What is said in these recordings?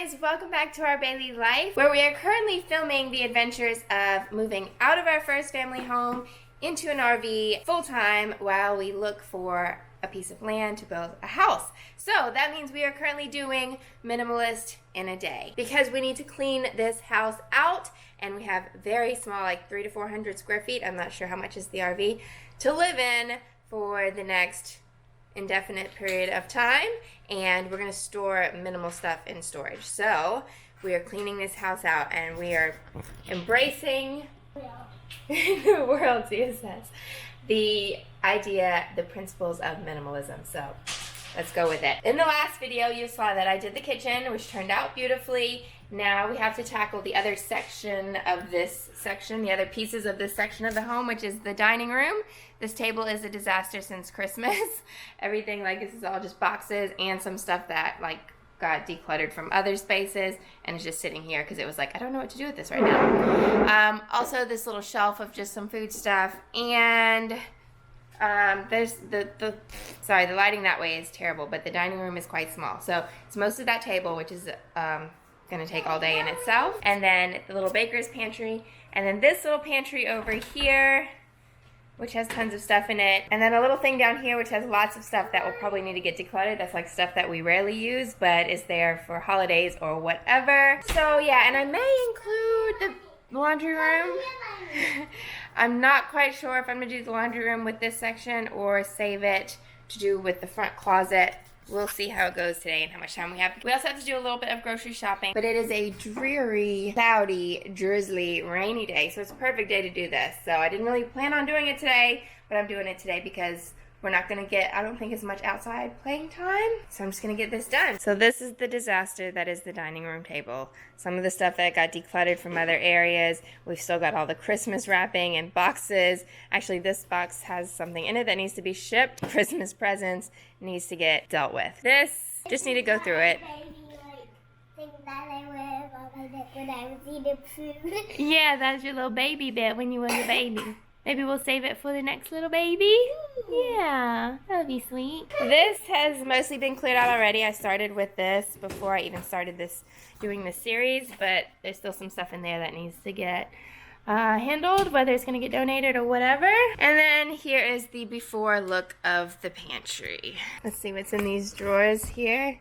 guys, welcome back to our Bailey life, where we are currently filming the adventures of moving out of our first family home into an RV full-time while we look for a piece of land to build a house. So that means we are currently doing minimalist in a day because we need to clean this house out, and we have very small, like 300 to 400 square feet, I'm not sure how much is the RV, to live in for the next indefinite period of time, and we're going to store minimal stuff in storage. So we are cleaning this house out, and we are embracing the world, CSS, the idea, the principles of minimalism. So let's go with it. In the last video, you saw that I did the kitchen, which turned out beautifully. Now we have to tackle the other section of this section, the other pieces of this section of the home, which is the dining room. This table is a disaster since Christmas. Everything, like, this is all just boxes and some stuff that, like, got decluttered from other spaces, and it's just sitting here because it was like, I don't know what to do with this right now. Also, this little shelf of just some food stuff, and there's the lighting that way is terrible, but the dining room is quite small. So it's most of that table, which is going to take all day in itself, and then the little baker's pantry, and then this little pantry over here, which has tons of stuff in it, and then a little thing down here which has lots of stuff that will probably need to get decluttered. That's like stuff that we rarely use but is there for holidays or whatever. So yeah, and I may include the laundry room. I'm not quite sure if I'm going to do the laundry room with this section or save it to do with the front closet. We'll see how it goes today and how much time we have. We also have to do a little bit of grocery shopping, but it is a dreary, cloudy, drizzly, rainy day, so it's a perfect day to do this. So I didn't really plan on doing it today, but I'm doing it today because we're not going to get, I don't think, as much outside playing time, so I'm just going to get this done. So this is the disaster that is the dining room table. Some of the stuff that got decluttered from other areas. We've still got all the Christmas wrapping and boxes. Actually, this box has something in it that needs to be shipped. Christmas presents needs to get dealt with. This, just need to go through it. Yeah, that's your little baby bed when you were a baby. Maybe we'll save it for the next little baby. Yeah, that would be sweet. This has mostly been cleared out already. I started with this before I even started doing this series, but there's still some stuff in there that needs to get handled, whether it's going to get donated or whatever. And then here is the before look of the pantry. Let's see what's in these drawers here.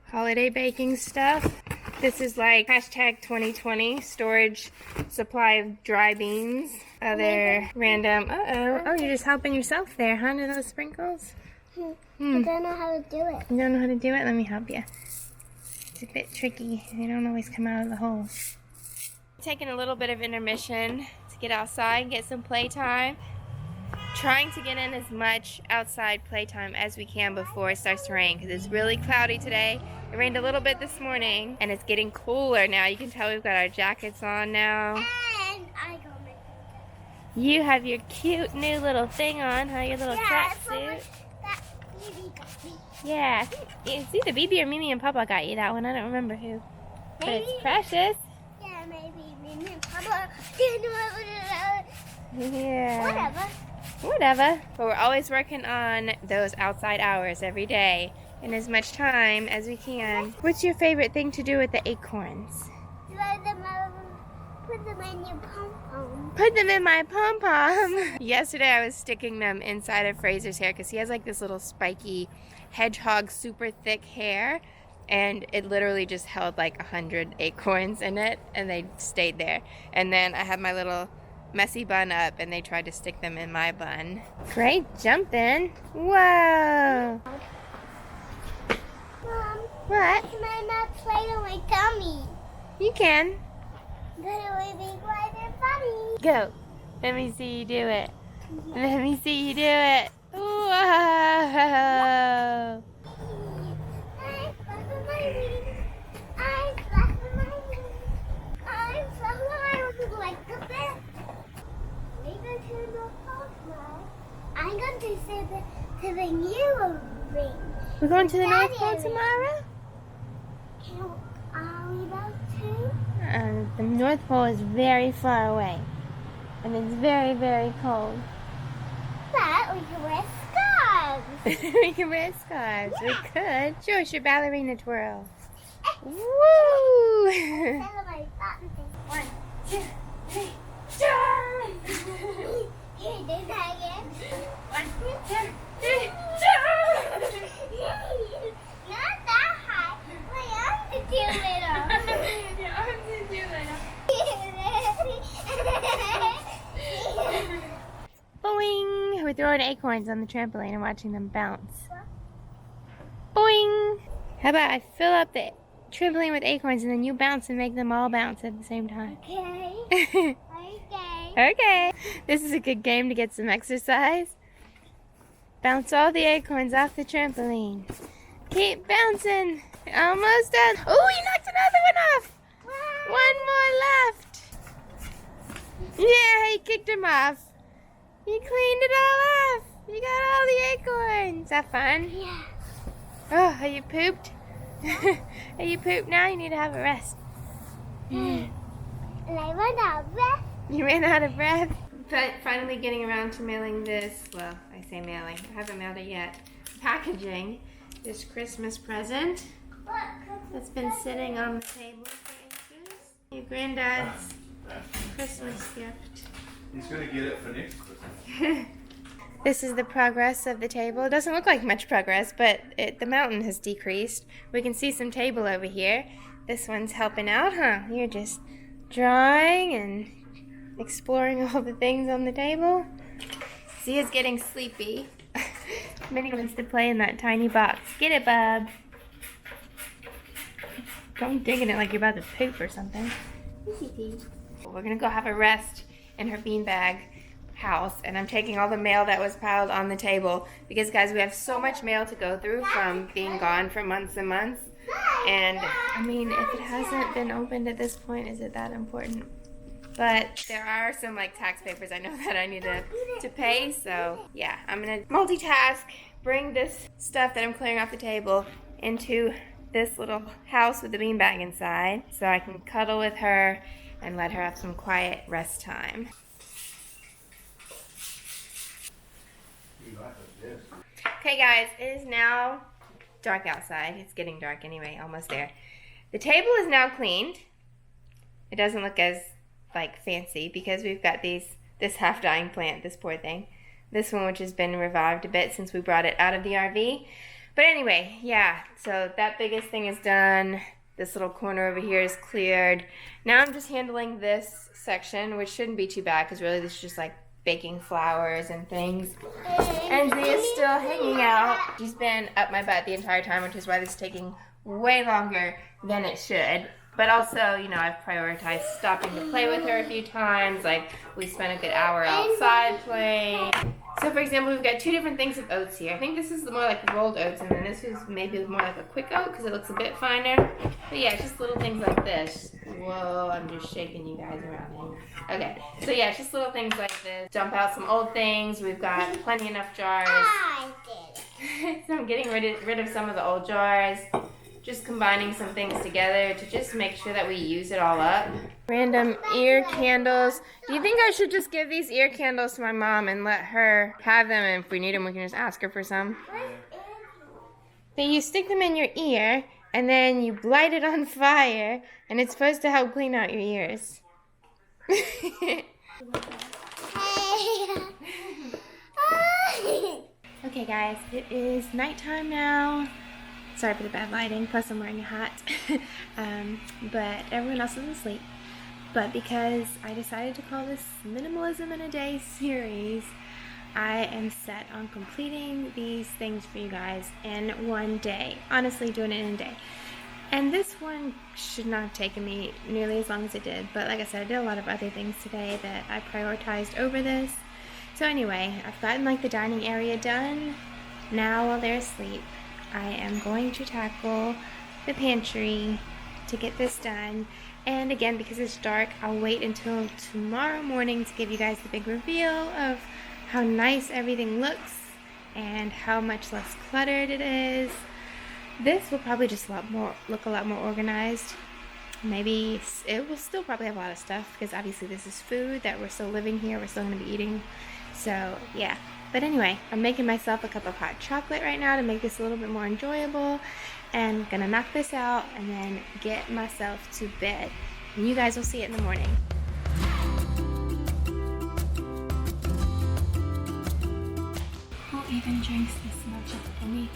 Holiday baking stuff. This is like hashtag 2020 storage supply of dry beans. Other random, oh, you're just helping yourself there, huh? To those sprinkles? I don't know how to do it. You don't know how to do it? Let me help you. It's a bit tricky. They don't always come out of the hole. Taking a little bit of intermission to get outside, get some playtime. Trying to get in as much outside playtime as we can before it starts to rain, because it's really cloudy today. It rained a little bit this morning, and it's getting cooler now. You can tell we've got our jackets on now. And I got my... You have your cute new little thing on, huh? Your little tracksuit. Yeah, it's either BB or Mimi and Papa got you that one. I don't remember who. But Maybe. It's precious. Yeah, maybe Mimi and Papa. Yeah. Whatever. But we're always working on those outside hours every day in as much time as we can. What's your favorite thing to do with the acorns? Put them in your pom-pom. Put them in my pom-pom. Yesterday I was sticking them inside of Fraser's hair because he has like this little spiky hedgehog super thick hair, and it literally just held like 100 acorns in it, and they stayed there. And then I had my little messy bun up, and they tried to stick them in my bun. Great jumping. Whoa. Mom, What? can I not play with my tummy? You can. But it would be quite funny. Go. Let me see you do it. Let me see you do it. Whoa. I'm going to say to the new ring. We're going to the North Pole tomorrow? Are we about to? The North Pole is very far away. And it's very, very cold. But we can wear scarves. We can wear scarves. We could. Show us your ballerina twirl. Woo! 1, 2, 3, jump! Can you do that again? 1, 2, 3, jump! Not that high. My arms are too little. Your arms are too little. Boing! We're throwing acorns on the trampoline and watching them bounce. Boing! How about I fill up the trampoline with acorns and then you bounce and make them all bounce at the same time. Okay. Okay. Okay. This is a good game to get some exercise. Bounce all the acorns off the trampoline. Keep bouncing. Almost done. Oh, you knocked another one off. One more left. Yeah, he kicked him off. You cleaned it all off. You got all the acorns. Is that fun? Yeah. Oh, are you pooped? Are you pooped now? You need to have a rest. And I run out of breath. You ran out of breath? But finally getting around to mailing this, well, I say mailing, I haven't mailed it yet, packaging this Christmas present that's been sitting on the table for ages. Your granddad's Christmas gift. He's going to get it for next Christmas. This is the progress of the table. It doesn't look like much progress, but the mountain has decreased. We can see some table over here. This one's helping out, huh? You're just drawing and exploring all the things on the table. Zia's getting sleepy. Minnie wants to play in that tiny box. Get it, bub. Don't dig in it like you're about to poop or something. We're gonna go have a rest in her beanbag house, and I'm taking all the mail that was piled on the table because, guys, we have so much mail to go through from being gone for months and months. And I mean, if it hasn't been opened at this point, is it that important? But there are some like tax papers I know that I need to pay, so yeah, I'm gonna multitask, bring this stuff that I'm clearing off the table into this little house with the beanbag inside so I can cuddle with her and let her have some quiet rest time. Okay guys, it is now dark outside. It's getting dark anyway, almost there. The table is now cleaned. It doesn't look as like fancy because we've got this half dying plant, this poor thing. This one which has been revived a bit since we brought it out of the RV. But anyway, yeah, so that biggest thing is done. This little corner over here is cleared. Now I'm just handling this section, which shouldn't be too bad because really this is just like baking flowers and things. And Zia's still hanging out. She's been up my butt the entire time, which is why this is taking way longer than it should. But also, you know, I've prioritized stopping to play with her a few times. Like, we spent a good hour outside playing. So, for example, we've got two different things of oats here. I think this is more like rolled oats, and then this is maybe more like a quick oat because it looks a bit finer. But yeah, it's just little things like this. Whoa, I'm just shaking you guys around here. Okay, so yeah, it's just little things like this. Dump out some old things. We've got plenty enough jars. I did it. So I'm getting rid of some of the old jars. Just combining some things together to just make sure that we use it all up. Random ear candles. Do you think I should just give these ear candles to my mom and let her have them, and if we need them we can just ask her for some? So you stick them in your ear and then you light it on fire and it's supposed to help clean out your ears. Okay guys, it is nighttime now. Sorry for the bad lighting, plus I'm wearing a hat. But everyone else is asleep. But because I decided to call this Minimalism in a Day series, I am set on completing these things for you guys in one day. Honestly, doing it in a day. And this one should not have taken me nearly as long as it did. But like I said, I did a lot of other things today that I prioritized over this. So anyway, I've gotten like the dining area done. Now while they're asleep, I am going to tackle the pantry to get this done. And again, because it's dark, I'll wait until tomorrow morning to give you guys the big reveal of how nice everything looks and how much less cluttered it is. This will probably just look a lot more organized. Maybe it will still probably have a lot of stuff because obviously this is food that we're still living here, we're still going to be eating. So yeah. But anyway, I'm making myself a cup of hot chocolate right now to make this a little bit more enjoyable. And I'm gonna knock this out and then get myself to bed. And you guys will see it in the morning. Who even drinks this much of anything?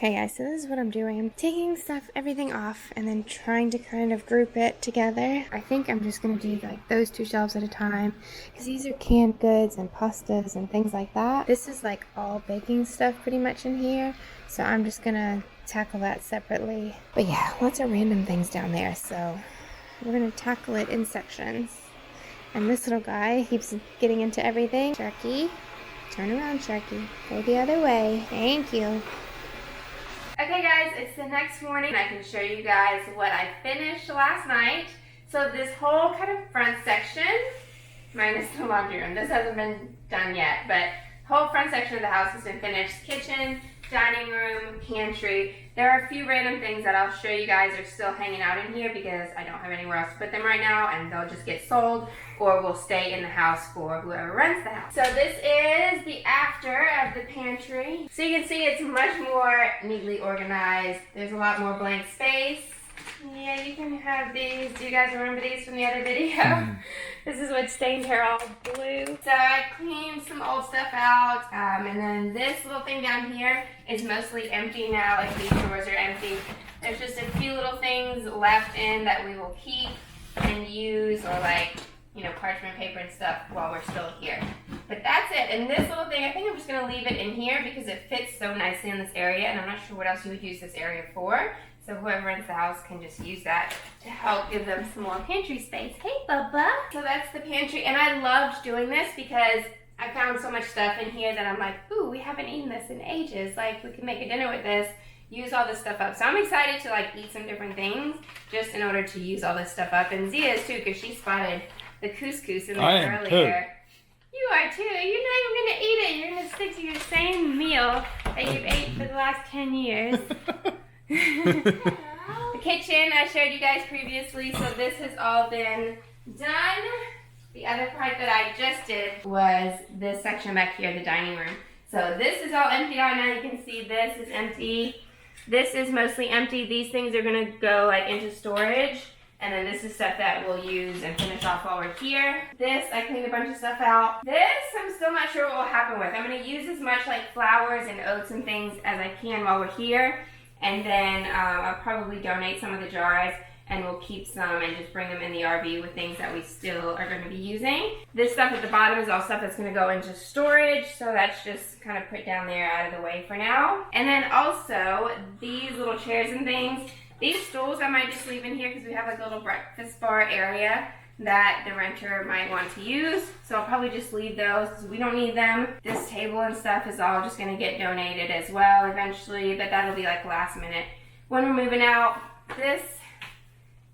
Okay guys, so this is what I'm doing. I'm taking everything off and then trying to kind of group it together. I think I'm just going to do like those 2 shelves at a time because these are canned goods and pastas and things like that. This is like all baking stuff pretty much in here. So I'm just going to tackle that separately. But yeah, lots of random things down there. So we're going to tackle it in sections. And this little guy keeps getting into everything. Sharky, turn around Sharky. Go the other way. Thank you. Okay guys, it's the next morning. I can show you guys what I finished last night. So this whole kind of front section, minus the laundry room, this hasn't been done yet, but whole front section of the house has been finished. Kitchen, dining room, pantry. There are a few random things that I'll show you guys are still hanging out in here because I don't have anywhere else to put them right now, and they'll just get sold or will stay in the house for whoever rents the house. So this is the after of the pantry. So you can see it's much more neatly organized. There's a lot more blank space. Yeah, you can have these. Do you guys remember these from the other video? This is what stained her all blue. So I cleaned some old stuff out, and then this little thing down here is mostly empty now. Like these drawers are empty. There's just a few little things left in that we will keep and use, or like, you know, parchment paper and stuff while we're still here. But that's it. And this little thing, I think I'm just going to leave it in here because it fits so nicely in this area, and I'm not sure what else you would use this area for. So whoever rents the house can just use that to help give them some more pantry space. Hey, Bubba. So that's the pantry, and I loved doing this because I found so much stuff in here that I'm like, ooh, we haven't eaten this in ages. Like, we can make a dinner with this, use all this stuff up. So I'm excited to like eat some different things just in order to use all this stuff up. And Zia is too, because she spotted the couscous in there earlier. You are too. You're not even going to eat it. You're going to stick to your same meal that you've ate for the last 10 years. The kitchen I showed you guys previously, so this has all been done. The other part that I just did was this section back here, the dining room. So this is all emptied out now. You can see this is empty. This is mostly empty. These things are going to go like into storage. And then this is stuff that we'll use and finish off while we're here. This, I cleaned a bunch of stuff out. This, I'm still not sure what will happen with. I'm going to use as much like flowers and oats and things as I can while we're here. And then I'll probably donate some of the jars, and we'll keep some and just bring them in the RV with things that we still are going to be using. This stuff at the bottom is all stuff that's going to go into storage, so that's just kind of put down there out of the way for now. And then also these little chairs and things. These stools I might just leave in here because we have like a little breakfast bar area that the renter might want to use. So I'll probably just leave those because we don't need them. This table and stuff is all just going to get donated as well eventually, but that'll be like last minute. When we're moving out, this,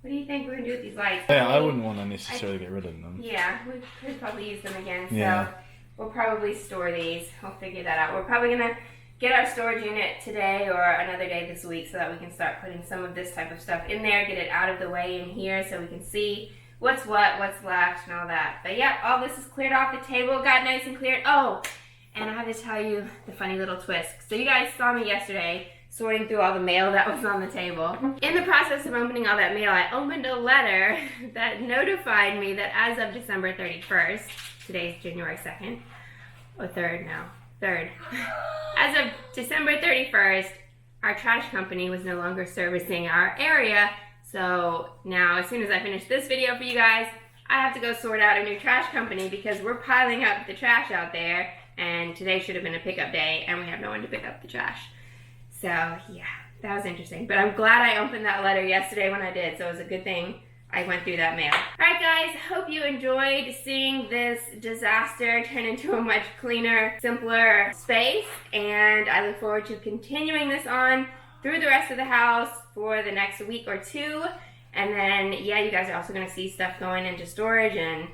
what do you think we're going to do with these lights? Yeah, I wouldn't want to necessarily get rid of them. Yeah, we could probably use them again, so Yeah. we'll probably store these. We'll figure that out. We're probably going to get our storage unit today or another day this week so that we can start putting some of this type of stuff in there, get it out of the way in here so we can see what's what, what's left, and all that. But yeah, all this is cleared off the table, got nice and cleared. Oh, and I have to tell you the funny little twist. So you guys saw me yesterday sorting through all the mail that was on the table. In the process of opening all that mail, I opened a letter that notified me that as of December 31st, today's January 2nd, or 3rd now, 3rd. As of December 31st, our trash company was no longer servicing our area. So now, as soon as I finish this video for you guys, I have to go sort out a new trash company because we're piling up the trash out there, and today should have been a pickup day, and we have no one to pick up the trash. So yeah, that was interesting. But I'm glad I opened that letter yesterday when I did, so it was a good thing I went through that mail. Alright guys, hope you enjoyed seeing this disaster turn into a much cleaner, simpler space, and I look forward to continuing this on through the rest of the house for the next week or two. And then, yeah, you guys are also going to see stuff going into storage, and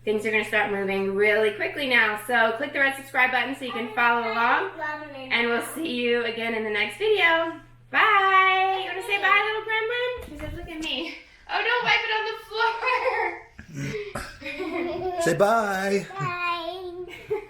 things are going to start moving really quickly now. So click the red subscribe button so you can follow along, and we'll see you again in the next video. Bye! You want to say bye, little gremlin? She says, look at me. Oh, don't wipe it on the floor! Say bye. Bye.